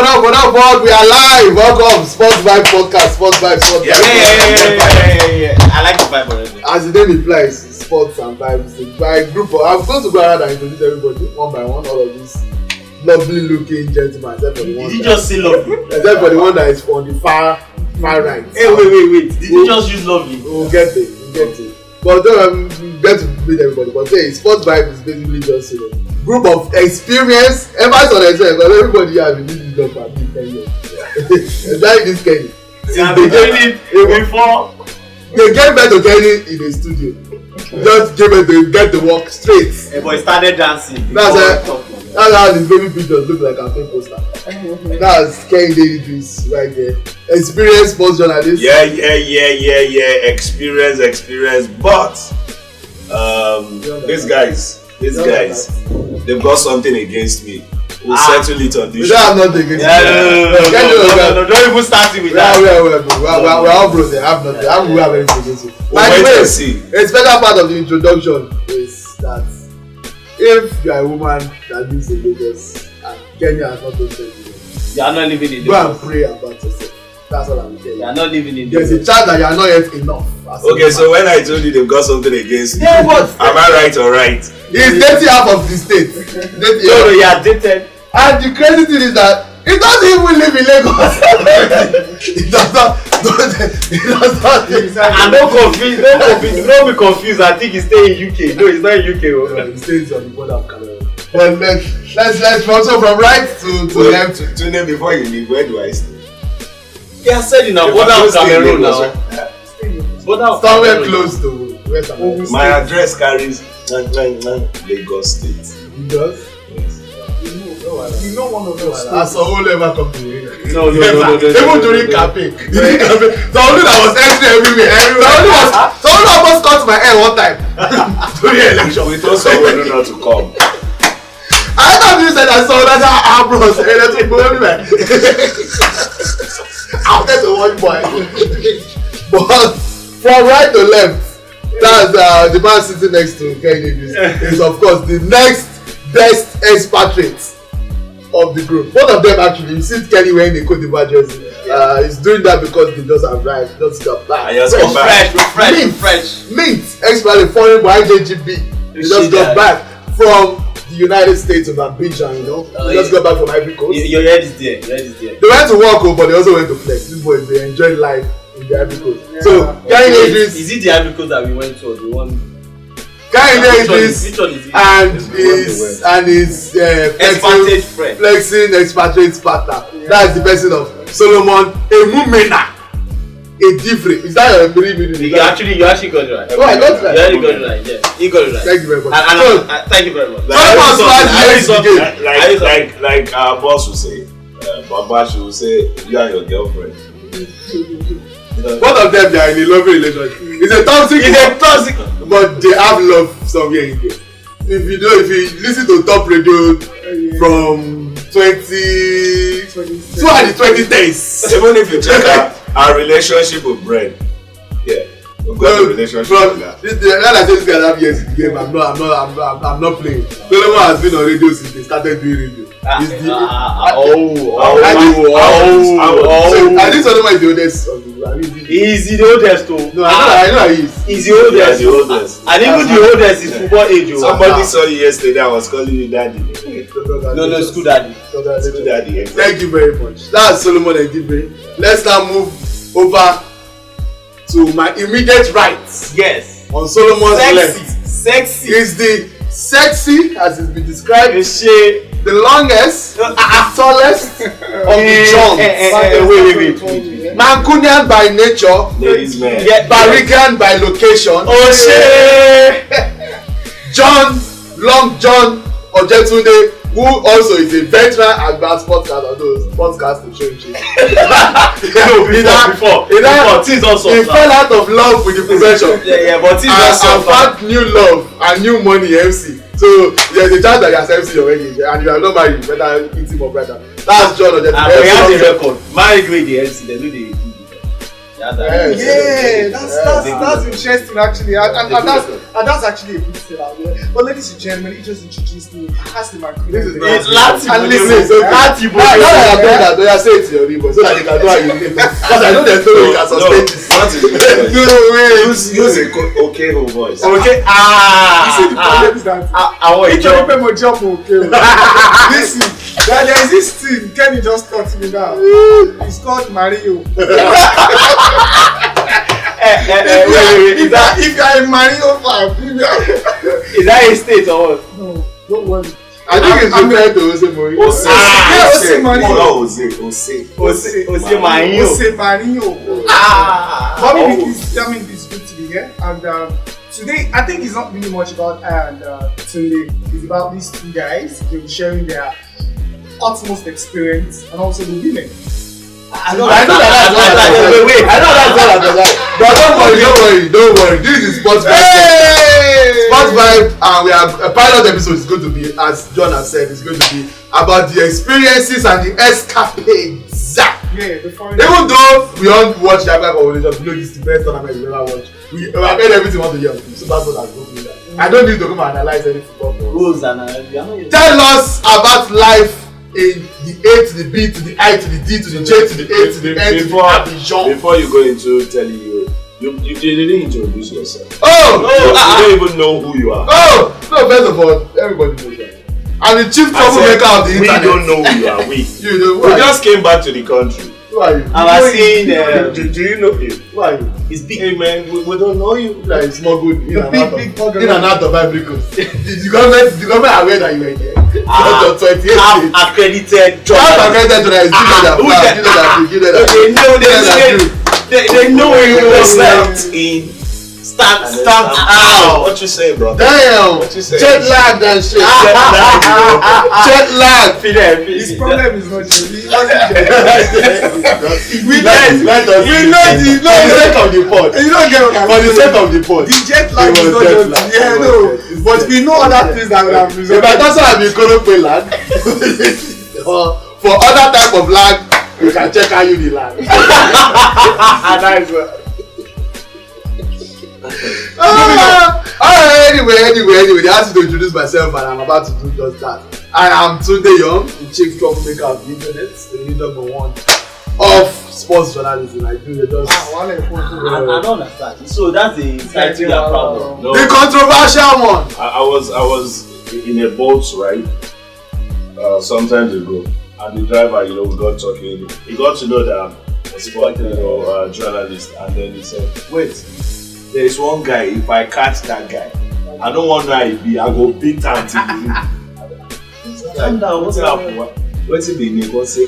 up. We are live. Welcome, Sports Vibe Podcast. Yeah. I like the vibe already. As the name implies, sports and vibes. By group of, I'm going to go around and introduce everybody one by one. All of these lovely looking gentlemen. Except for the one. Did you just say lovely? Except for the one that is on the far right. Hey, wait. Did you just use lovely? We'll get it. But get to meet everybody. But hey, Sports Vibe is basically just group of experience. Everybody's on experience because everybody here has been doing this job for 10 years. Exactly this Kenny. I've been doing it before. They get back to Kenny in the studio. Just give it to get the work straight. Hey, boy started dancing. That's how this baby pictures look like a campaign poster. That's Kehinde Idris right there. Experienced sports journalist. Yeah. Experience. But these guys, they've got something against me. We'll settle it on this. We don't have nothing against you. No, don't even start it with that. We're all bros. I have nothing. I will have anything against you. By the way, a special part of the introduction is that if you are a woman that lives in Lagos and Kenya has not told you, you are not living in go and pray about yourself. That's all I'm telling you. You are not living in There's a chance that you are not yet enough. Okay, so when I told you they've got something against me, yeah, but am I right or right? He's dating half of the state. No, you are dated. And the crazy thing is that he doesn't even live in Lagos. He does not. And don't be confused. I think he stay in UK. No, he's not in UK. No, he stays on the border of Cameroon. But let's also from right to left. Tunde, before you leave, where do I stay? He has said in the border of Cameroon now. Somewhere close to West Africa. My address carries Lagos State. He does? Yes. You know one of those. As a whole ever come to me. No. Even during campaign. Someone that was entering everywhere. Someone almost cut my hair one time during election. We told someone not to come. I thought you said I saw that bros. Let's go anywhere. I'll get to one boy. But from right to left, that's the man sitting next to Kehinde is of course the next best expatriate of the group. Both of them actually, you see Kenny wearing the Cote d'Ivoire jersey. He's doing that because they just arrived, just got back. Fresh. Mint, ex-Mali foreign by IJGB. They just got back from the United States of Abidjan, They just got back from Ivory Coast. Your head is there. They went to work, but they also went to flex. These boys, they enjoyed life in the Ivory Coast. Yeah. So, Kehinde Idris. Is it the Ivory Coast that we went to, or the one? Kehinde Idris and his flexing expatriate partner. Yeah. That's the person of Solomon Emumena EdivrI. Is that your meaning? You actually got it right. Oh, I got it right. You actually got it right. Yeah, you got it right. Thank you very much. Thank you very much. Like our boss would say, Baba would say, you and your girlfriend. Both of them, they are in a lovely relationship. It's a toxic, but they have love somewhere in there. If you listen to top radio from 2010s, even if you check our relationship with Brent, we've got a relationship with that. I say this guy have years in the game. I'm not playing. Solomon has been on radio since they started doing radio. I think Solomon is the oldest of the group. He's the oldest too. No, I know he is. He's the oldest. And even the oldest is football age. Somebody saw you yesterday. I was calling you daddy. No, school daddy. School daddy. Exactly. Thank you very much. That's Solomon EdivrI. Let's now move over to my immediate right. Yes. On Solomon's left. Sexy. Is the sexy, as it's been described, the longest, the tallest of the chunks. Wait. Mancunian by nature, ladies man. Barigan by location. Long John Ojetunde, who also is a veteran advanced podcaster of those podcasts to show him. Before. He fell out of love with the profession. But and found new love and new money MC. So there's a chance that he has MC already, and you are not married, you better eat him up right now. That's John Ojetunde. We have the record. Married with the MC, they do the Yeah, that's interesting actually, and that's actually a big thing out there. But ladies and gentlemen, he just introduced me. Ask him my question. And listen, I say it to your neighbor so that they can know how you live. Because I know there's no way you can sustain this. No way. Use a okay whole voice. Okay. You see the problem is that I don't pay my job okay. Listen, there is this thing Kenny just taught me now. It's called Mario. If you are a Mario fan, is that a state or what? no, don't worry. I think it's referred to Jose Mourinho. Jose Mario. Jose Mario. Jose Mario. But I mean, this is good to be here. And today, I think it's not really much about I and Tunde. It's about these two guys. They'll be sharing their utmost experience and also the women. I know that's all. But don't worry. This is Sports Vibe. Sports Vibe, and we have a pilot episode is going to be, as John has said, it's going to be about the experiences and the escapades. Yeah, even though we don't watch the Afcon competition, we know this is the best tournament we ever watched. We have heard everything we want to hear, so that's what I'm going to do. I don't need to come and analyze any football. Tell us about life in the A to the B to the I to the D to the J to the A to the N to the Abidjan. Before you go into telling you didn't introduce yourself. You don't even know who you are. No, first of all, everybody knows that. I'm the chief troublemaker of the internet. We don't know who you are. We just came back to the country. Who are you? I was saying, do you know him? Who are you? it's big. Hey man, we don't know you. Like it's more good in and out of Ivory Coast. The government aware that you were here. 28 Accredited journalists. They know where you were. Start out. What you say, bro? Damn. What you say? Jet lag and shit. Jet lag. His problem is not Jerry. We know the sake of the pod. You don't get what For the sake of the pod. The jet lag is not just. Yeah, no. But we know other things that we have resolved. But that's why we couldn't pay lag. For other type of lag, you can check how you the lag. Nice one. Anyway, they asked me to introduce myself and I'm about to do just that. I am Tunde Young, the chief troublemaker of the internet, the leader number one of sports journalism. I do just I don't understand. So that's the title you are proud of. No. The controversial one. I was in a boat ride sometimes ago, and the driver, we got talking. He got to know that I'm a sport, journalist, and then he said, "Wait, there is one guy. If I catch that guy, I don't want that he be. I go beat him till the calm down. What's happening? What's it mean? He say,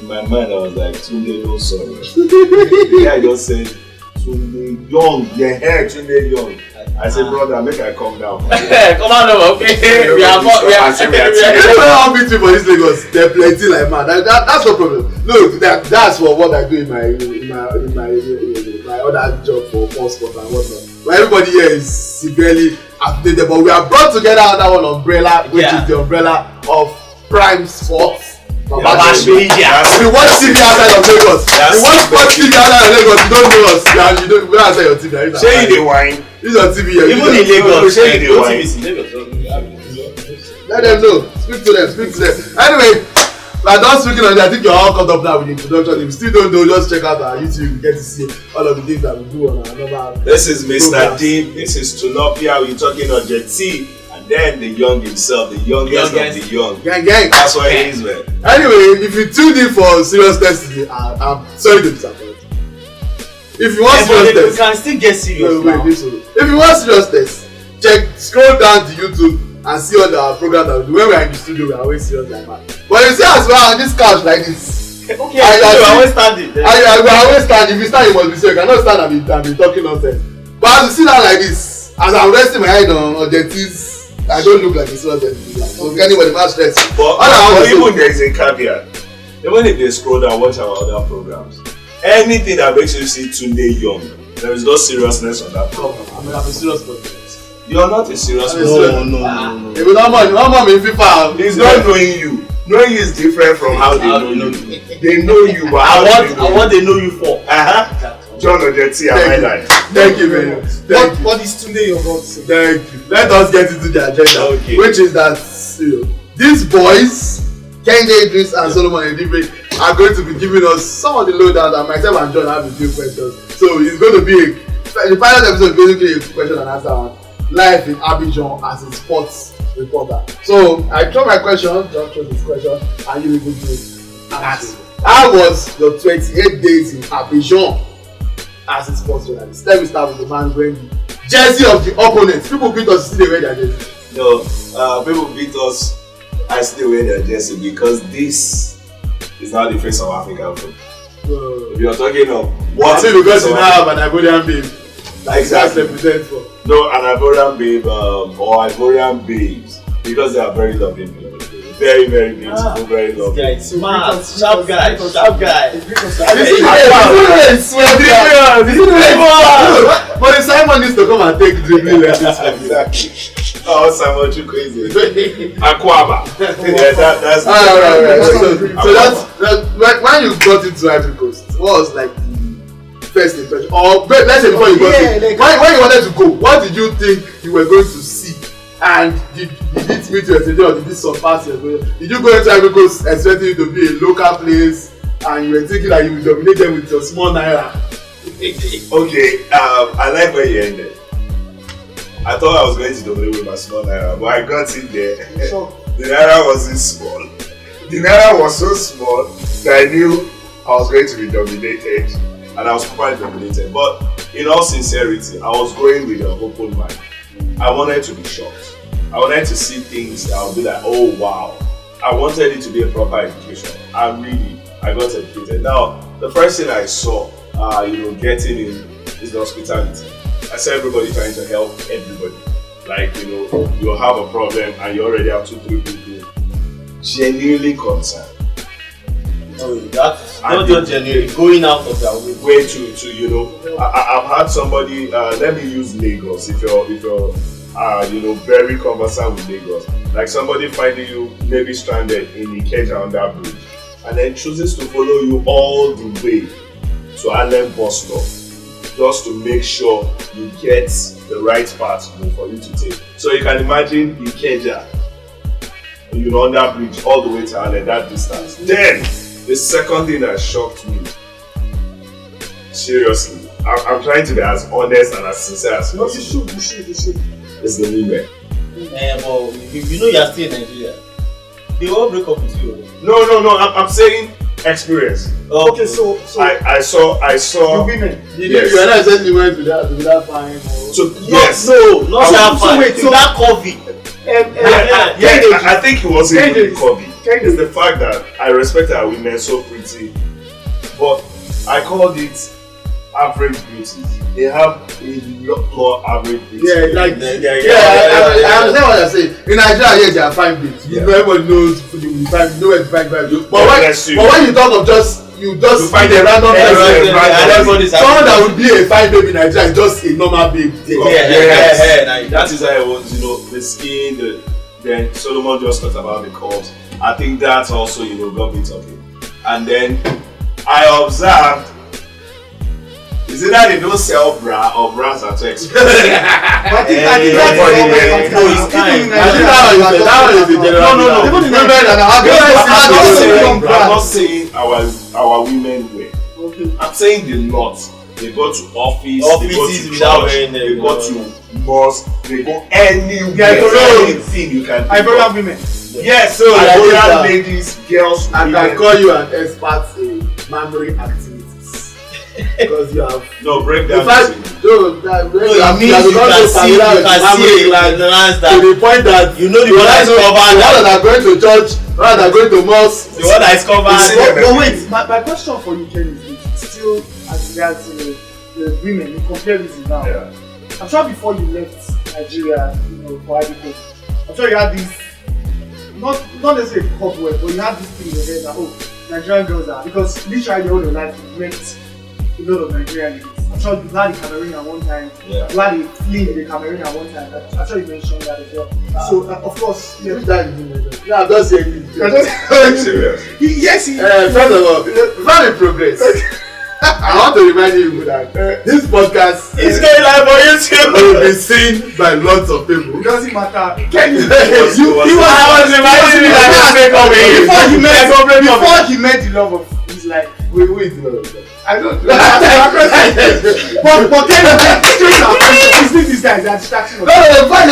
in my mind, I was like, Tunde, no sorry. The guy just said, Tunde Young, Tunde Young. I said, brother, make I come down. Come on over, okay? We are all meet me for this Lagos. They're plenty like man. That's no problem. Look, that's what I do in my other job for sport and whatnot. But everybody here is severely updated. But we are brought together under one umbrella, which is the umbrella of Prime Sports. If you watch TV outside of Lagos, you don't know us. You don't outside your TV. Say you the wine. This is on TV. Even in Lagos, say you the wine. Let them know. Speak to them. Anyway, we're done speaking on that. I think you're all caught up now with the introduction. If you still don't know, just check out our YouTube. You get to see all of the things that we do on our normal. This is Mr. D. This is Tunopia. We're talking on Ojetunde. And then the young himself, the youngest of the young. Gang. That's what it is, man. Anyway, if you tuned in for seriousness today, I'm sorry to disappoint. If you want seriousness, you can still get serious now. If you want seriousness, scroll down to YouTube and see all the programs that we do. When we're in the studio, we're always serious like that. But you see as well on this couch like this. Okay, I always standing. I always stand. If you stand, you must be serious. You cannot stand and be talking nonsense. But as you sit down like this, as I'm resting my head on Ojetunde, I don't look like a serious person. So anybody must stress. But even there is a caveat. Even if they scroll down, watch our other programs. Anything that makes you see Tunde Young, there is no seriousness on that program. I'm a serious person. You are not a serious person. No. If you don't mind, me FIFA. He's not knowing you. Knowing you is different from how they know you. They know you, but what they know you for. John Ojeti and my life. Thank you very much. What is Tunde Young got to say? Thank you. Let us get into the agenda, which is that these boys, Kehinde, Idris, and Solomon EdivrI, are going to be giving us some of the lowdown, and myself and John have a few questions. So it's going to be the final episode, basically a question and answer on life in Abidjan as a sports reporter. So I throw my question, John throws his question, and you will go to answer. How was your 28 days in Abidjan as a sports journalist? Let me start with the man wearing the jersey of the opponent. People beat us, still they wear their jersey. No, people beat us. I still wear their jersey because this is not the face of African football. If you are talking of what, I mean, because you now have an Ivorian babe. Exactly. Represent for. No, an Ivorian babe or Ivorian babes, because they are very loving people. Very, very beautiful, very lovely. Yeah, it's smart, sharp guy. But Simon needs to come and take dribbling lessons. Exactly. Oh, Simon, too crazy. Aquaba. Yeah, that's right. So that's when you got into Ivory Coast, what was like the first impression? Or let's say before you got in, when you wanted to go, what did you think you were going to see? And did it meet your expectation, or did it surpass your expectation? Did you go into Ivory Coast expecting it to be a local place and you were thinking that you would dominate them with your small naira? Okay, I like where you ended. I thought I was going to dominate with my small naira, but I got in there. The naira wasn't small. The naira was so small that I knew I was going to be dominated, and I was quite dominated. But in all sincerity, I was going with an open mind. I wanted to be shocked. I wanted to see things that I would be like, oh wow. I wanted it to be a proper education. I got educated. Now, the first thing I saw, getting in is the hospitality. I saw everybody trying to help everybody. Like, you have a problem and you already have 2-3 people genuinely concerned. Oh, that's not just genuinely going out of their way to I've had somebody, let me use Lagos, if you're very conversant with Lagos, like somebody finding you maybe stranded in Ikeja on that bridge and then chooses to follow you all the way to Allen bus stop just to make sure you get the right path for you to take. So you can imagine Ikeja, on that bridge all the way to Allen, that distance. Then the second thing that shocked me, seriously, I'm trying to be as honest and as sincere as possible. No, you should. It's the women. But you're still in Nigeria. They all break up with you. No. I'm saying experience. Okay, so I saw the women. Yes. You realize that you went to that fine. Yes. Not that fine. Wait, that coffee. I think it was even Kobe. It's the fact that I respected our women so pretty, but I called it average beauty. They have a lot more average beauty. I understand what you're saying. In Nigeria, yes, they are fine babes. Everybody knows you find where to find babes. But when you talk of you find a random person. Someone that would be a fine babe in Nigeria is just a normal babe. That is how it was. The skin. Then Solomon just talked about the curves. I think that's also got me talking. And then I observed. Is it that they don't sell bra or bras are too expensive? I think that's I'm not saying our women wear. I'm saying the lot. They go to offices without church, they go to mosque, they go anywhere. Anything you can do. Ivorian women. Yes, so Ivorian ladies, girls, I can call you an expert in memory activities. Because you have break down. You can see to the point that the one that is covered. The one that are going to church, the one that are going to mosque. The one that is covered. But wait, my question for you, Ken, is still as regards to the women. You compare this now. Yeah. I'm sure before you left Nigeria, for Ivory Coast, I'm sure you had this, not necessarily cobweb, but you had this thing in your head that Nigerian girls are, because literally all your life you met a lot of Nigerian ladies. I'm sure you had a Cameroon at one time. Yeah. You had a fling with a Cameroon at one time. I'm sure you mentioned that as well. So, of course, yeah. Which time did you mention? Yeah, I'm just saying this. Serious. Yes, he. First of all, before we progress, I want to remind you that this podcast It's going live on YouTube. will be seen by lots of people. It doesn't matter. Can you? was- You it was- was reminding me that Before he met the love of his life. Wait, no. I don't know. But Kehinde, these guys, they are distracting us. No, fine,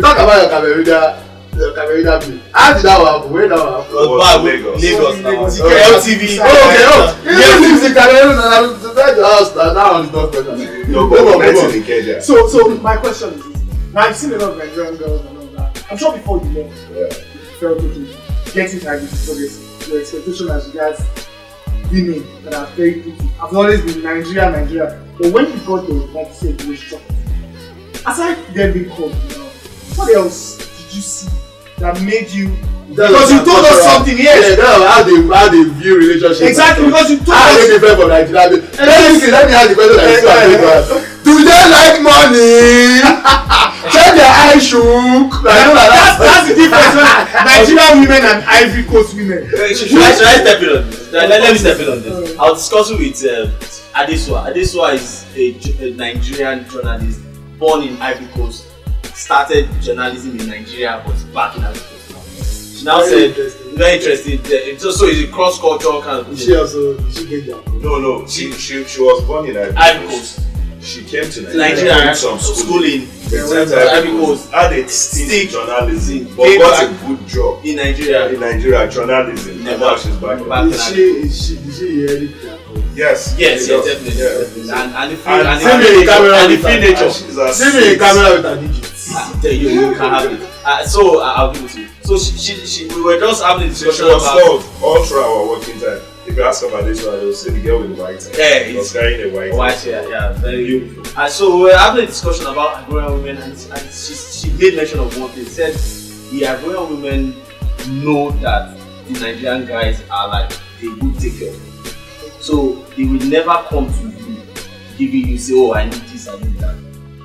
talk about your Cameroonian bill. How did that happen? Where that happen? Lagos now. LTV. You live in Cameroon and I'm inside the house now it's not special. No, but we're in Kenya. So my question is this. Now I've seen a lot of Nigerian girls and all that. I'm sure before you left, you felt okay, getting to progress. Your expectation as regards women that are very pretty. I've always been Nigeria. But when you got there, like you said, you were shocked. Aside them being cold, what else did you see that made you? Because you told us something, yes. Yeah, how they view relationships. Exactly, because you told how us. they different from Nigeria. Let me ask the question I see. Do they like money? Check their eyes shook. That's the difference between Nigerian women and Ivory Coast women. Should I step in on this? Let me step in on this. I was discussing with Adesua. Adesua is a Nigerian journalist born in Ivory Coast. Started journalism in Nigeria, but back in Ivory Coast now. She now said, very interesting. So it's a cross-cultural kind of thing. Did she get that? No. She was born in Ivory Coast. She came to Nigeria, did some schooling. Ivory Coast. Had a stint in journalism, but Came got back a good job in Nigeria. in Nigeria, journalism. And now she's back. Did she hear it? Yes, definitely. Yeah. And the free nature. See me in camera with her digits. I tell you, you can have it. So I'll give it to you. So she we were just having a She discussion was about. told all through our working time. If you ask about this one, you'll see the girl with the white hair. Yeah, She was carrying a white hair. Yeah, very beautiful. And so we were having a discussion about Ivorian women, and she made mention of one thing. She said the Ivorian women know that the Nigerian guys are like they will take care of you. So they will never come to you giving you say, oh, I need this, I need that.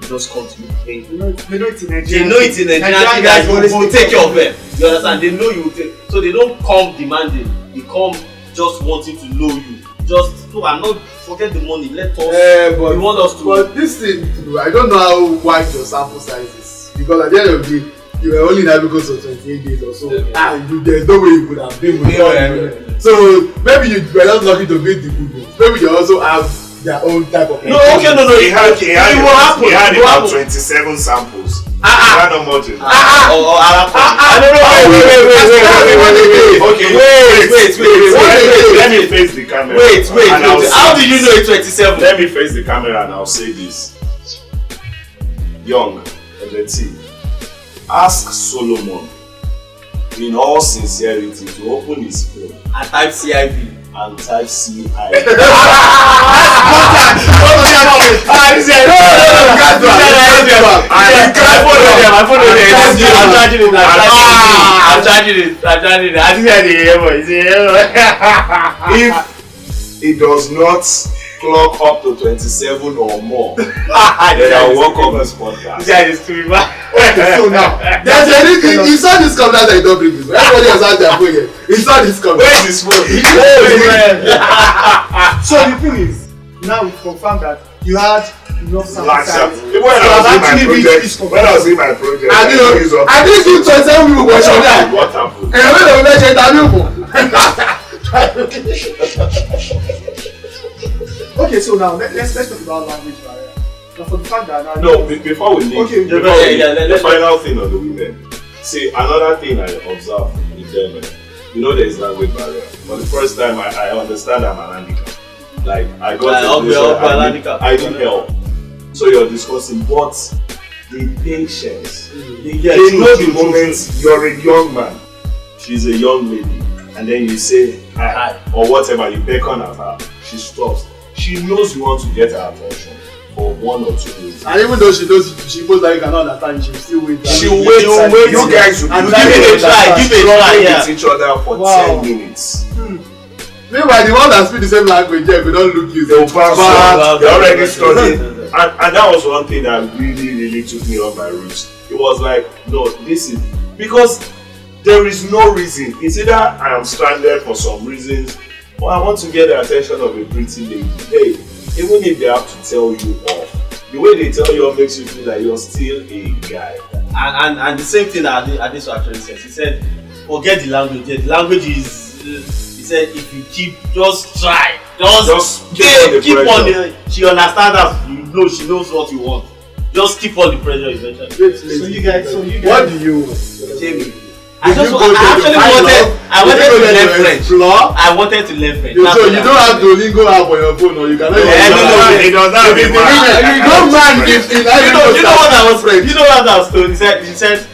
They just come to you paying. They know it's in Nigeria. They know it's in Nigeria guys will take care of them. You understand? They know you will take. So they don't come demanding. They come just wanting to know you. Just so I'm not forget the money. Let us. But, you want us to. But this thing, I don't know how wide your sample size is because at the end of the day, you were only in Ivory Coast for 28 days or so. There's no way you could have been with them. So maybe you were not lucky to meet the good ones. Maybe they also have their own type of. No. He had about 27 27 samples. He had no more to. I don't know. Wait. Let me face the camera. Wait. How do you know it's 27? Let me face the camera and I'll say this. Young, let's see. Ask Solomon, in all sincerity, to open his phone I type CIV. and type CI. I'm charging it. I think If it does not clock up to 27 or more, then I'll walk up this podcast. This guy is too bad. So now, there's anything. You saw this coming that I don't bring this. Everybody has had their phone here. You saw this coming. Where's his phone? So the thing is, now we confirm that you had enough sample size. When I was in my project, I didn't do 27 people question that. What happened? And when they mention interview. Okay, so now let's talk about language barrier. Now for the fact that now No, before we leave, the final thing on the women. See, another thing I observe with them, there is language barrier. For the first time, I understand I'm an handicap. Like, I got I need help. So you're discussing, but the patience. They know the moment you're a young man, she's a young lady, and then you say hi or whatever, you beckon at her, she stops. She knows you want to get her attention for 1 or 2 days. And even though she knows that you cannot understand, she'll still wait. She'll wait. You guys will give it a try. with each other for 10 minutes. Meanwhile, the one that speak the same language, yeah, we don't look you. They already studied. Yeah. And that was one thing that really took me off my roots. It was like, no, this is because there is no reason. It's either I am stranded for some reasons, or I want to get the attention of a pretty lady. Hey, even if they have to tell you off, the way they tell you off makes you feel like you're still a guy. And the same thing that Idris actually says. He said, forget the language. The language is. He said, if you just try, just keep on the. She understands that she knows what you want. Just keep on the pressure eventually. So you guys. What do you want? Jamie. I wanted to learn French. I wanted to learn French. So you don't have Duolingo app on your phone, or you cannot. It does not be You know what I was told? He said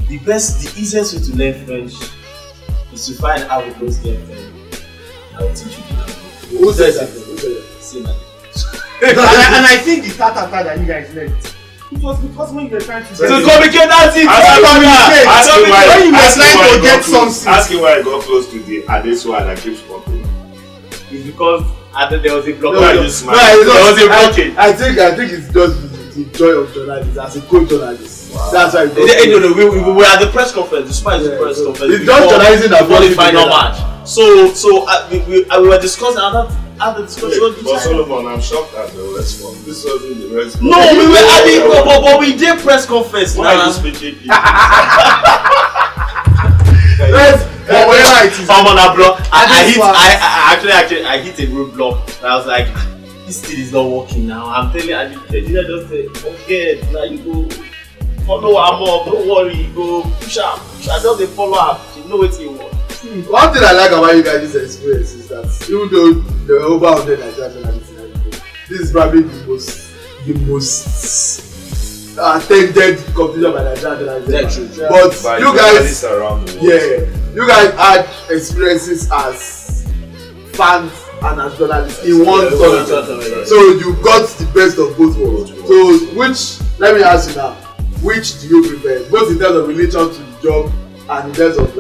the easiest way to learn French is to find Ivory Coast girlfriend. I will teach you the language. Who said that? Same as and I think the tata that you guys left, it was because when you were trying to communicate, that's it. When you were trying to get something. Ask him why I got close to the Adesu and I keep smoking. It's because there was a blockage. I think it's just the joy of journalism as a co-journalist. Wow. That's why. We were at the press conference. Despite the press conference, it's just journalism that brought the final match. So we were discussing other discussion. But Solomon, I'm shocked at the response. This wasn't the response. No, we were having, but we did press conference. Why are you speaking? I hit a roadblock. I was like, this thing is not working now. I'm telling you, just say, okay, now you go follow her up. Don't worry, you go push her. Just dey follow her. She know what you want. One thing I like about you guys' experience is that even though there are over 100 Nigerian journalists in Africa, this is probably the most attended competition by Nigerian journalists. But by you guys, around the world. You guys had experiences as fans and as journalists in one tournament. So you got the best of both worlds. So let me ask you now, which do you prefer? Both in terms of relation to the job and in terms of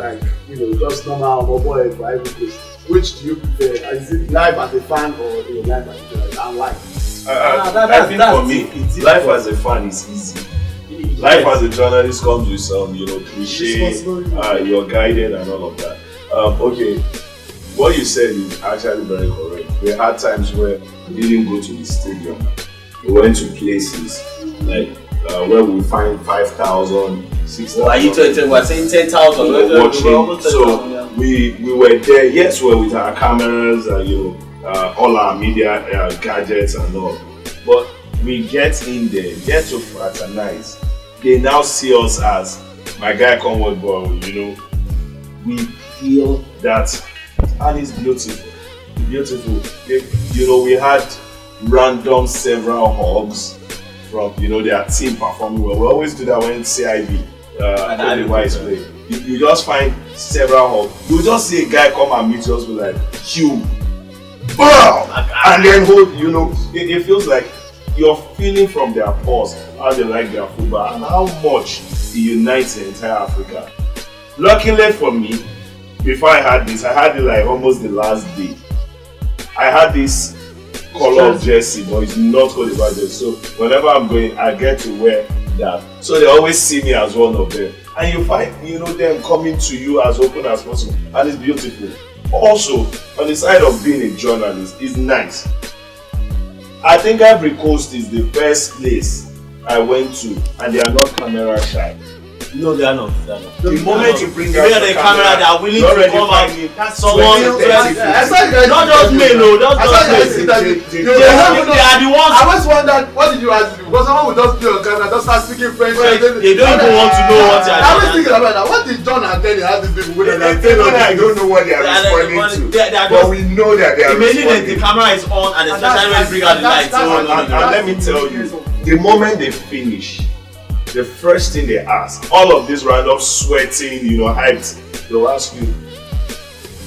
just normal boy for Ivory Coast. Which do you prefer? Is it life as a fan or life as a journalist, and why? I think for me, life as a fan is easy. Life as a journalist comes with some, cliche, you're guided and all of that. Okay, what you said is actually very correct. We had times where we didn't go to the stadium. We went to places like where we find 5,000, 6,000. Are you saying 10,000? Watching. So we were there. Yes, we were with our cameras and all our media gadgets and all. But we get in there, get to fraternize. They now see us as my guy Conward boy. We feel that, and it's beautiful. Beautiful. We had random several hugs from their team performing well. We always do that when CIB and the Wise play. You just find several hugs. You just see a guy come and meet us with like Hugh, and then it feels like you're feeling from their pulse how they like their football and how much it unites the entire Africa. Luckily for me, before I had it like almost the last day. I had this color of jersey, but it's not called about jersey. So whenever I'm going, I get to wear that. So they always see me as one of them. And you find, them coming to you as open as possible. And it's beautiful. Also, on the side of being a journalist, it's nice. I think Ivory Coast is the first place I went to, and they are not camera shy. No, they are not. The moment you bring out the camera, they are willing to come out. Someone, not just me, no, they are the ones. I always wondered, what did you ask me? Because someone would just play on camera, just start speaking French. They don't even want to know what they are doing. I was thinking about that. What did John and Kenny have these people with? I don't know what they are responding to, but we know that they are responding. The camera is on, and especially when you bring out the lights. And let me tell you, the moment they finish, the first thing they ask, all of this random sweating, hyped, they'll ask you,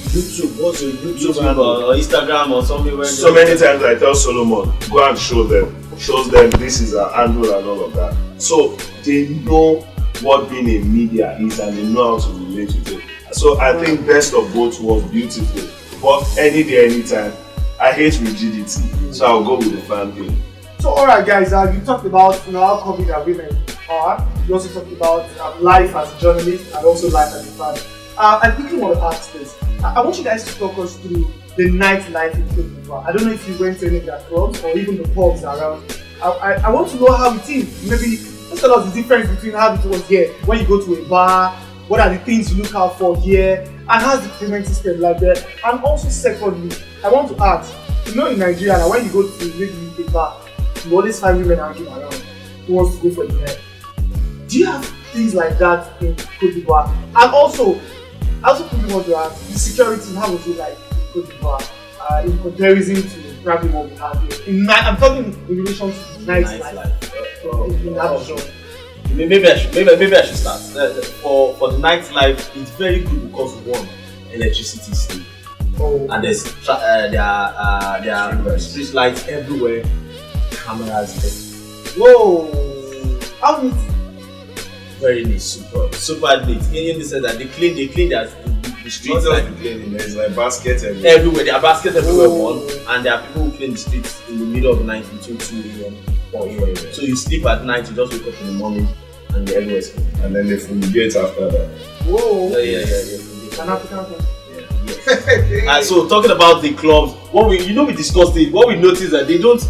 YouTube, what's your YouTube or Instagram or something. So many times I tell Solomon, go and shows them this is our handle and all of that. So they know what being a media is and they know how to relate with it. So I think best of both was beautiful. but any day, anytime. I hate rigidity, so I'll go with the fan thing. So, alright, guys, you talked about how COVID are women are. You also talked about life as a journalist and also life as a fan. I quickly want to ask this. I want you guys to talk us through the nightlife in Cote d'Ivoire. I don't know if you went to any of their clubs or even the pubs around. I want to know how it is. Maybe just tell us the difference between how it was here when you go to a bar. What are the things you look out for here? And how's the payment system like there? And also, secondly, I want to ask, in Nigeria, now when you go to maybe a bar, you always find women hanging around who wants to go for the hair. Do you have things like that in Cote d'Ivoire? And also, I also quickly want to ask, the security, how was it like in Cote d'Ivoire in comparison to probably what we have here? I'm talking in relation to nightlife. In Abidjan. Maybe I should start. For the nightlife, it's very good because one, electricity is still. And there's there are street lights everywhere, cameras everywhere. Whoa! How neat? Very neat, super neat. In the sense that they clean the streets. Not just the cleaning, there's like baskets everywhere. There are baskets everywhere, and there are people who clean the streets in the middle of the night between 2 a.m. or 4 a.m. So you sleep at night, you just wake up in the morning, and the everywhere is clean. and then they fumigate after that. Whoa! Yeah. An African thing. So talking about the clubs, we discussed it. What we noticed that they don't,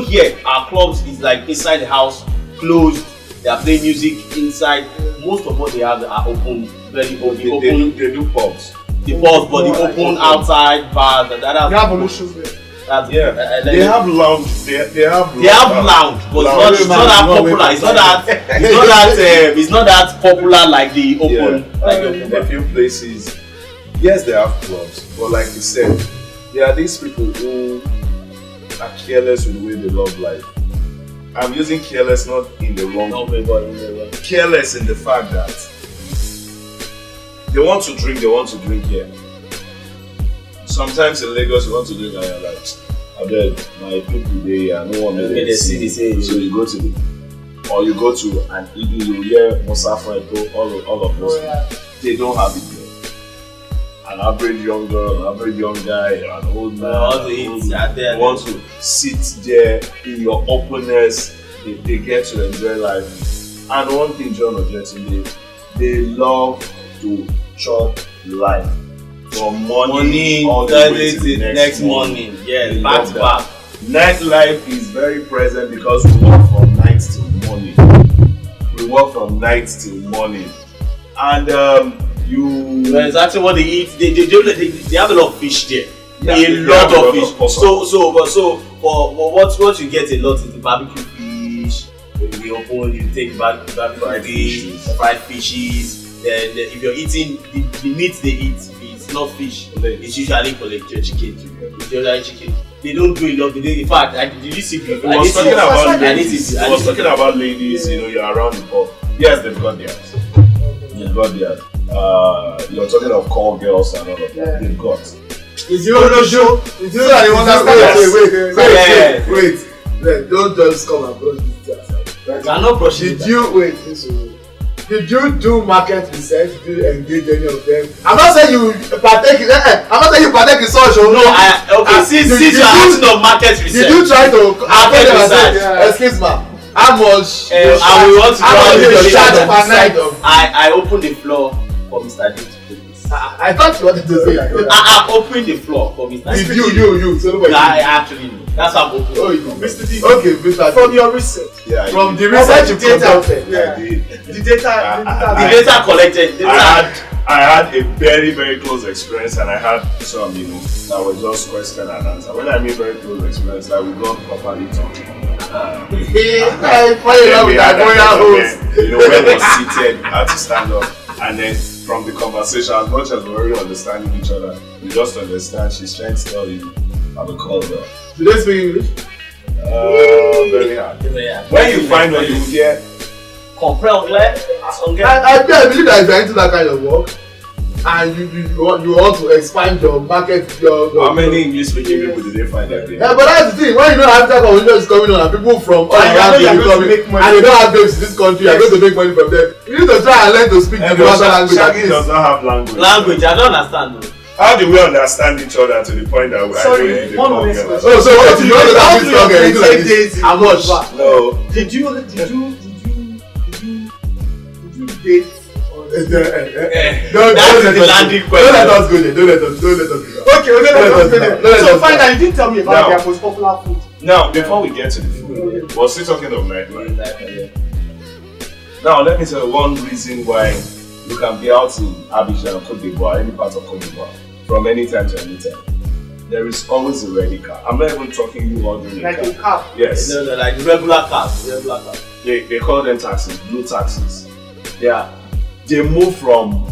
here our clubs is like inside the house, closed. They are playing music inside. Most of what they have are open, very open. They do pubs. The pubs, but the open outside bars. They have evolutions there. They have lounge. They have lounge, but it's not that popular. It's not that popular like the open. In a few places, yes, they have clubs, but like you said, there are these people who are careless with the way they love life. I'm using careless not in the wrong way, but careless in the fact that they want to drink here. Sometimes in Lagos you want to drink and you're like, I bet my people there, no one may see the same. So you go to you go to an Idris, you hear Musafa and all of those. They don't have it there. An average young girl, an average young guy, an old man, want to sit there in your openness. They get to enjoy life. And one thing, John Ojetunde, they love to chop life from morning all the way to the next morning. Yeah, back to back. Nightlife is very present because we work from night till morning. And it's actually what they eat. They have a lot of fish there. Yeah, a lot of fish. So for what you get a lot is the barbecue fish. In the open, you take barbecue fried fishes. Then if you're eating the meat they eat, it's not fish. It's usually collected chicken. They don't do a lot. In fact, did you see? I was talking about ladies. You're around the pub. Yes, they've got theirs. You're talking of call girls and all of that. They've got. Wait. Don't just come and brush this. I'm not brushing. Did you do market research? Did you engage any of them? I'm not saying you partake in social. No, since you are asking of market research. Did you try to market research? Excuse me. How much? I opened the floor for Mr. D to do this. I thought you wanted to say like that. I opened the floor for Mr. D. You. So nobody. I actually know. That's how I'm opening. Oh, you know. Mr. D. Okay, Mr. D. From your research. Yeah. From the research you conducted. The data collected. I had a very, very close experience, and I had some, that were just question and answer. When I mean very close experience, like we got properly talking. When we're seated, had to stand up, and then from the conversation, as much as we're already understanding each other, you just understand she's trying to tell you I'm a call girl. Do they speak English? Very hard. When you hear comprehend, I believe that if you're into that kind of work and you want to expand your market, how many English speaking people did they find that day? Yeah, but that's the thing. When you know African conversation is coming on and people from all around the country and they don't have babes in this country, you're going to make money from them. You need to try and learn to speak the local language. Shaggy does not have language. I don't understand though. How do we understand each other to the point that we Sorry, one more question. Oh, so what you want to How do do your this? friends days? How much? No. Did you date? Don't That's let the us landing go. Don't let us go there. Don't let us go there. Okay, okay, so finally, you didn't tell me about Now- their most popular food. Now, before we get to the food, we're still talking of nightlife. Now, let me tell you one reason why you can be out in Abidjan, Cote d'Ivoire, any part of Cote d'Ivoire, from any time to any time. There is always a ready car. I'm not even talking you ordering Like a a car. car. Yes. No, like regular cars. They call them taxis, blue taxis. They move from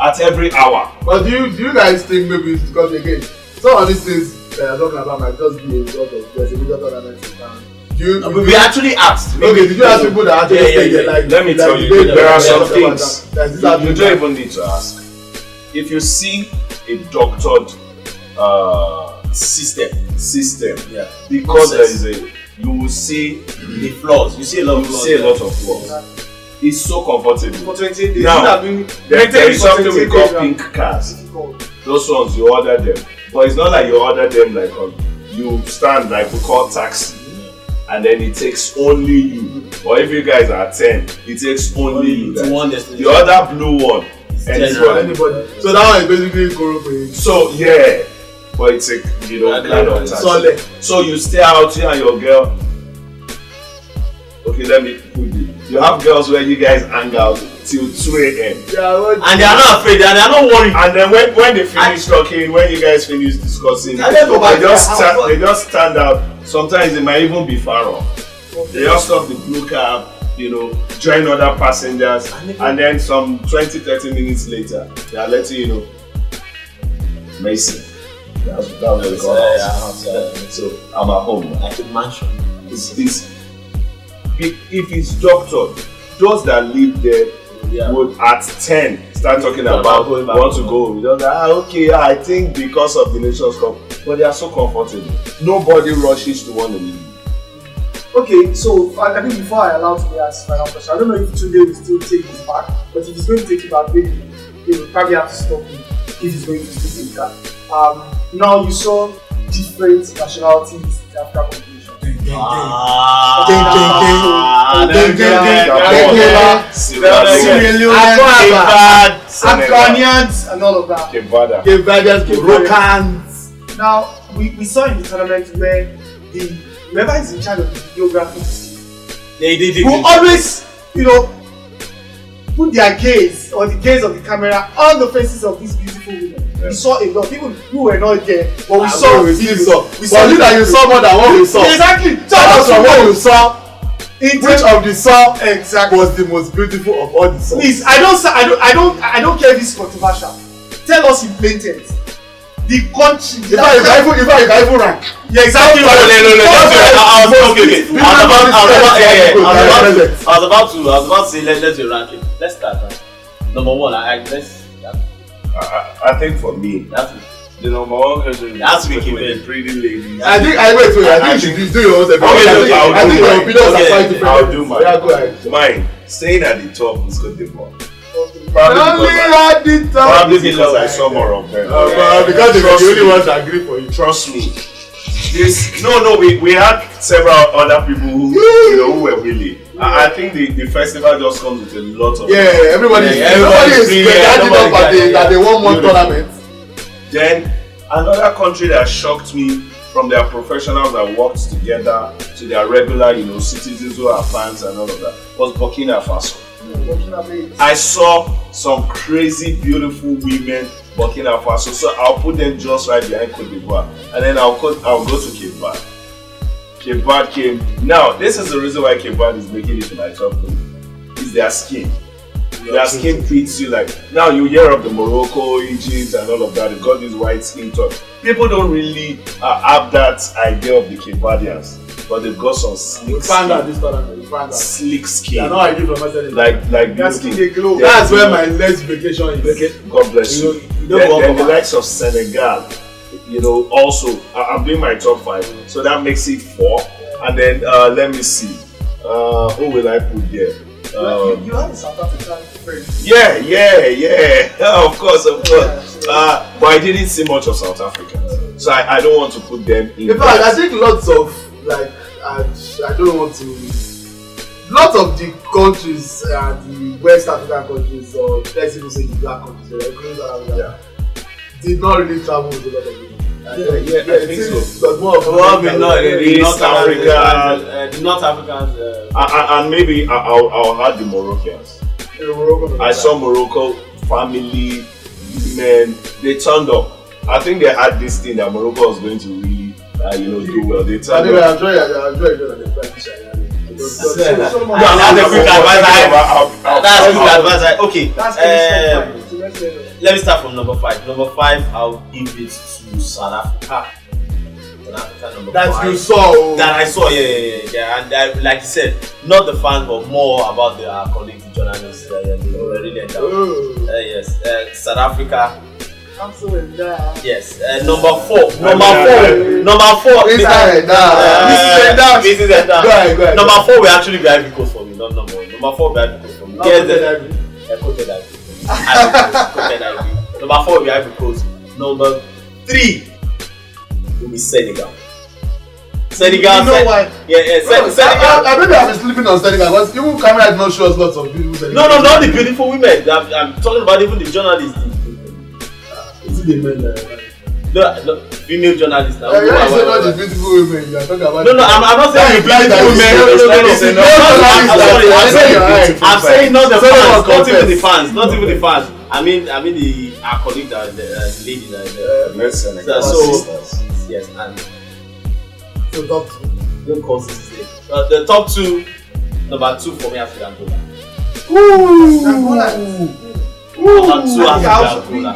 at every hour. But do you guys think maybe it's because again some of these things that you're talking about might just be a result of there's a major tournament in town. We actually asked. Okay, did you ask people that actually stay there? Like, Let me tell you, there are some things you don't even need to ask. If you see a doctored System. Yeah. because Process. there is you will see The flaws. You see a lot of flaws. flaws. It's so comfortable. For 28 days. Now, you there is something we call pink. pink cars. Those ones you order them, but it's not like you order them like you stand like we call taxi, and then it takes only you. Or if you guys are 10, it takes only you. To one destination. The other blue one, anybody. So that one is basically Korope. So yeah, but it's a kind of taxi. Solid. So you stay out here and your girl. Okay, let me put it. You have girls where you guys hang out till 2 a.m. And they are not afraid, and they are not worried. And then when they finish talking, when you guys finish discussing, And then go back they to just their house. they just stand out. Sometimes they might even be far off. They just stop the blue cab, join other passengers, and then some 20-30 minutes later, they are letting you know, Mason. That's what they call it. So I'm at home. Like a mansion. If it's doctored, those that live there would at 10 start talking about going back want to go. We don't I think because of the Nations Cup, but they are so comfortable. Nobody rushes to want to leave. Okay, so I think before I allow to ask final question, I don't know if Tunde will still take this back, but if he's going to take it back, maybe he will probably have to stop him if he's going to still take that. Now you saw different nationalities in the African competition. Afconians and all of that. Rokans. Now we saw in the tournament where whoever is in charge of the videography They will always, put their gaze or the gaze of the camera on the faces of these beautiful women. Yeah. We saw a lot of people who were not there, but we saw videos. We saw that you saw more than what we saw. Exactly. Tell us from what you saw. Which of the song exactly was the most beautiful of all the songs? Please, I don't care if it's controversial. Tell us in plain terms. The country. If I even rank. Yeah, exactly. I was about to say let's be ranking. Let's start. Number one, I think for me, the number one question has to be the pretty ladies. I think you should do your own. I think your opinions are quite different. I'll do mine. Yeah, go ahead. Mine, staying at the top is Cote d'Ivoire. Probably because I saw more of them. Because they were the only ones that agree for you. Trust me. We had several other people who were willing. I think the festival just comes with a lot of everybody is getting up at the 1 month tournament. Then another country that shocked me, from their professionals that worked together to their regular citizens who are fans and all of that, was Burkina Faso. I saw some crazy beautiful women Burkina Faso, so I'll put them just right behind Cote d'Ivoire, and then I'll go to Cape Verde. Cape Verde came. Now this is the reason why Cape Verde is making it to my top 3. It's their skin. Their skin fits you like. Now you hear of the Morocco, Egypt, and all of that. They've got this white skin tone. People don't really have that idea of the Cape Verdeans, but they've got some slick skin. Slick skin. Like their skin they glow. That's where my next vacation is. God bless you. Then the likes of Senegal. Also I'm doing my top 5, so that makes it 4. And then let me see. Who will I put there? You had a South African friend. Yeah. Of course. But I didn't see much of South Africans, so I don't want to put them in. In fact, I think lots of I don't want to. Lots of the countries, the West African countries, or let's even say the black countries, did not really travel with a lot of people. I think so. But more of the North Africans, and maybe I'll add the Moroccans. I saw Morocco family, men, they turned up. I think they had this thing that Morocco was going to really, do well. They turned up. I'm enjoying the French. That's a quick advice. Okay. Let me start from number 5. Number 5, I'll give it to South Africa. South Africa number 5. That you saw. That I saw, yeah. And like you said, not the fans, but more about the colleagues, journalists. They were really enjoying. Yes. South Africa. Absolutely. Yes. Number 4. Number 4. Inside down. This is a down. Go ahead. Number 4 will actually be Ivory Coast for me, not number 1. Number 4 will be Ivory Coast for me. Quoted Ivory. Number 4 will be Ivory Coast. Number 3 will be Senegal. Senegal. You know why? Senegal. I maybe I've been sleeping on Senegal because even camera did not show us lots of beautiful Senegal. No, not the beautiful women. I'm talking about even the journalists. Is it the men? No, female journalists now. You say not the beautiful women. You are talking about. No, I'm not saying the beautiful women. I'm saying not the fans. Not even the fans. I mean our colleague, the lady, yes, and so top 2. Don't call this the top 2. Number 2 for me has to be Angola. Number 2 has to be Angola.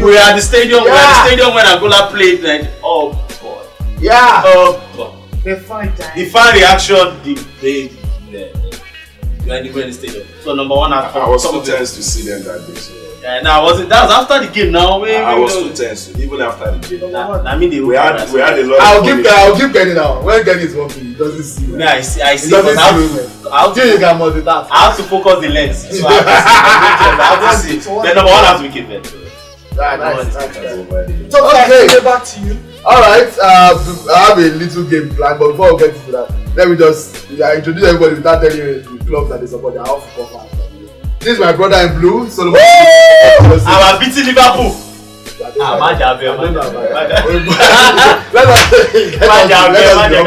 We are at the stadium. We are at the stadium when Angola played. Like, oh boy. Yeah. Oh boy. The fan reaction. We are in the stadium. So number 1 has I was too tense to see them that day. So. Yeah, that was after the game. Now I was too tense, even after the game. I mean, we had a lot. I'll give Kenny now. When Kenny is walking, he doesn't see. Yeah, I see. He doesn't see. I'll do you can multitask. I have to focus the lens. So I have to see. Then number 1 has to be Kehinde. Nice. Okay, back to you. Alright, I have a little game plan, but before we get into that, let me just introduce everybody without telling you the clubs that they support. They are all football fans. This is my brother in blue, Solomon. I'm beating Liverpool. I don't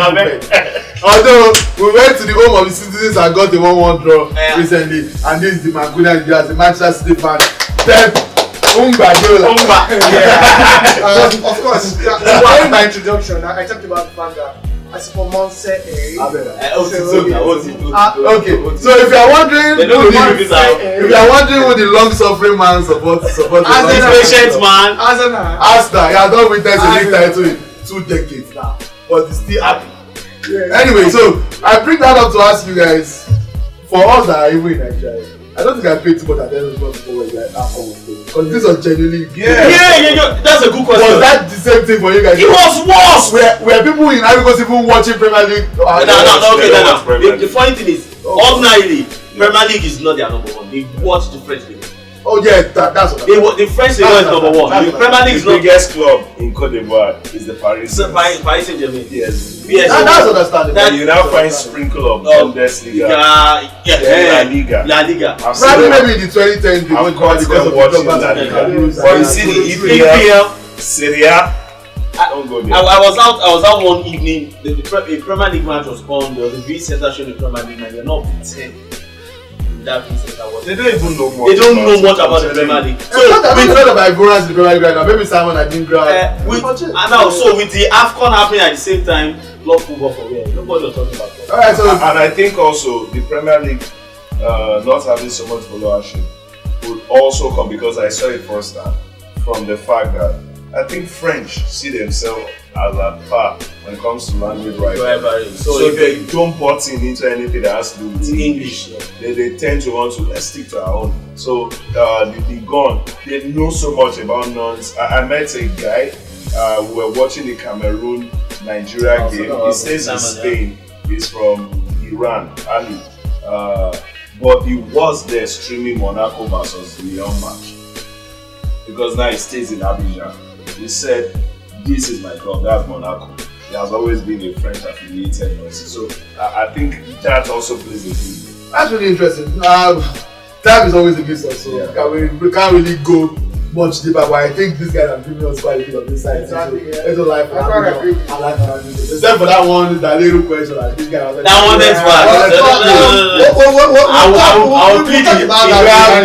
know Although we went to the home of the citizens and got the 1-1 draw recently, and this is the Mancunian Idris, the Manchester City fan. Pep Guardiola. Of course, in my introduction, I talked about the fact that I support Monse A. Okay, so if you are wondering who the long-suffering man supports the patient man, Arsenal, he has not witnessed a league title in 2 decades now, but he's still happy. Anyway, so I bring that up to ask you guys, for us that are even in Nigeria, I don't think I paid too much attention to what you guys Afcon was doing, because this was genuinely that's a good question. Was that the same thing for you guys? It was worse. Were people in Ivory Coast even watching Premier League? No. The funny thing is, ordinarily, Premier League is not their number 1. They watch the French league. Oh yeah, that's what the French league is number 1. The Premier League is the biggest club in Côte d'Ivoire is the Paris Saint-Germain. Yes. That's understandable. You now find sprinkle of Bundesliga, La Liga. Probably maybe in the 2010 because of watching La Liga. But you see the EPL, Serie A. Don't go there. I was out one evening. The Premier League match was on. There was a V center showing the Premier League match. They're not 10. That they don't even know much. They don't know much about the Premier League. So we heard about Ivorians in the Premier League right now. Maybe Simon and Dingra. So with the Afcon happening at the same time, love football for where nobody was talking about that. Alright, so and I think also the Premier League not having so much followership would also come because I saw it firsthand from the fact that I think French see themselves as at par when it comes to language rivalry. So if they don't butt into anything that has to do with English, they tend to want to stick to our own. So the Gun, they know so much about nuns. I met a guy, we were watching the Cameroon-Nigeria game. He stays in Spain. He's from Iran, Ali. but he was there streaming Monaco versus Lyon match because now he stays in Abidjan. He said, "This is my club. That's Monaco." He has always been a French affiliated person, so I think that also plays a key. That's really interesting. Time is always against us, so we can't really go much deeper, but I think these guys have given us quite a bit of insight. Exactly, so, it's a life. Except for that little question, like this guy was like, that one next one. I will plead it. We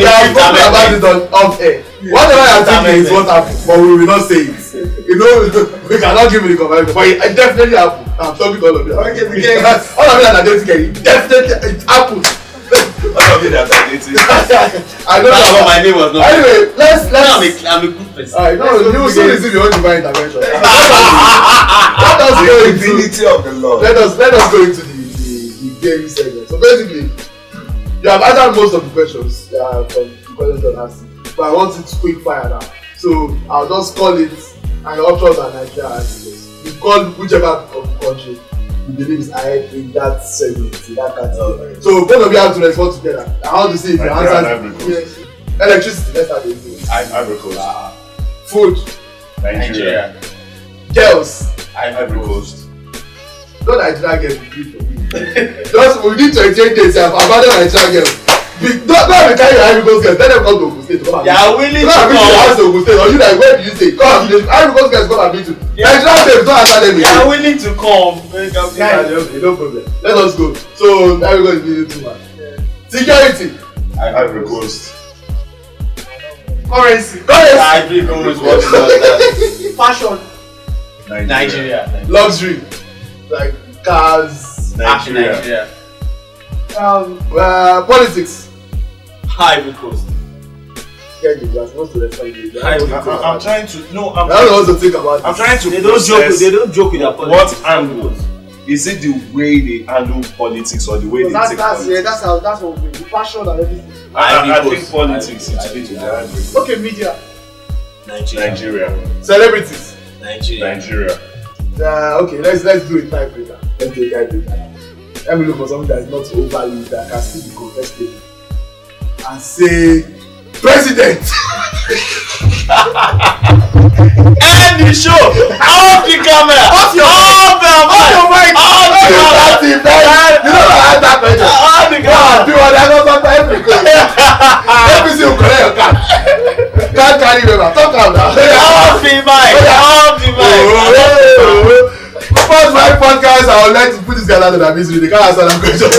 have spoken about it on off air. Whatever I am thinking is what happened, but we will not say it. You know, we cannot give you the confirmation, but it definitely happened. I'm talking to all of you. All of you that are dating, it definitely happened. All of you that are dating. I don't know. My name was not. Anyway, let's. I'm a good person. Alright, no, you will soon receive your own divine intervention. Let us go into divinity of the Lord. Let us go into the game segment. So basically, you have answered most of the questions from the questions that I asked, but I want it quick fire now. So I'll just call it, and your options are Nigeria and Idris. You call whichever country you believe is ahead in that segment, in that category. So both of you have to respond together. I want to see if your answers. Yes. Electricity. Let's start with you. Ivory Coast. Food. Nigeria. Girls. Ivory Coast. Don't Nigeria girls be good for me. Just within 28 days, I've abandoned Nigeria girls. Don't be carrying your Ivory Coast girls. Let them come to Ogun State. They are willing to come. Come to Ogun State. Or you like, where do you stay? Come. Ivory Coast girls come and meet you. Nigeria girls don't answer them. They are willing to come. Okay, no problem. Let us go. So Ivory Coast is needed too much. Security. Ivory Coast. Currency. Ivory Coast. Fashion. Nigeria. Luxury. Like cars. Nigeria. Politics. Ivory Coast. You're supposed to respond. I'm trying to. No, I don't know what to think about I'm this. trying to. They don't joke with their politics. What angle? Is it the way they handle politics or the way they take politics? That's what we do. The passion and everything. I think politics is fit to the Ivory Coast. Okay, media. Nigeria. Celebrities. Nigeria. Okay, let's do it tiebreaker. Let's do a tiebreaker. Let me look for something that is not overly that can still be contested. And say president. End the show. Off the camera. Off your mic. You know that question. Off the camera. Do what I know sometimes. Every single correct your card. Can't carry paper. Talk out now. Off the mic. First, my podcast, I would like to put this guy out of that misery. They can't answer that question.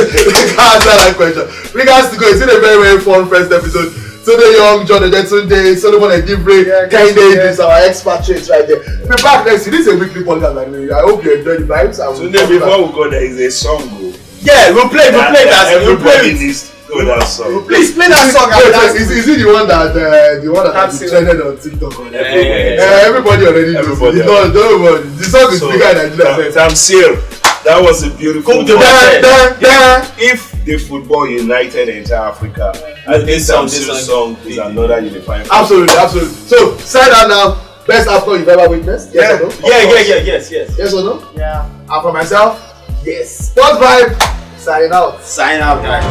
Regards to go, it's been a very, very fun first episode. Tunde Young, Ojetunde, EdivrI, Kehinde, Idris, our expatriates right there. We'll be back next week. This is a weekly podcast, by the way. I hope you enjoy the vibes. Today, before we go, there is a song. Yeah, we'll play that. Everybody needs to go that song. Please play that song. Is it the one that has been trended on TikTok? Everybody already knows. Don't worry. The song is bigger than Nigeria. Tamsil, that was a beautiful one. If the football united entire Africa, I think Tamsil's song is another unifying. Absolutely. So, sign out now. Best Afcon you've ever witnessed? Yes or no? Yes. Yes or no? Yeah. And for myself, yes. What vibe? Sign out, guys.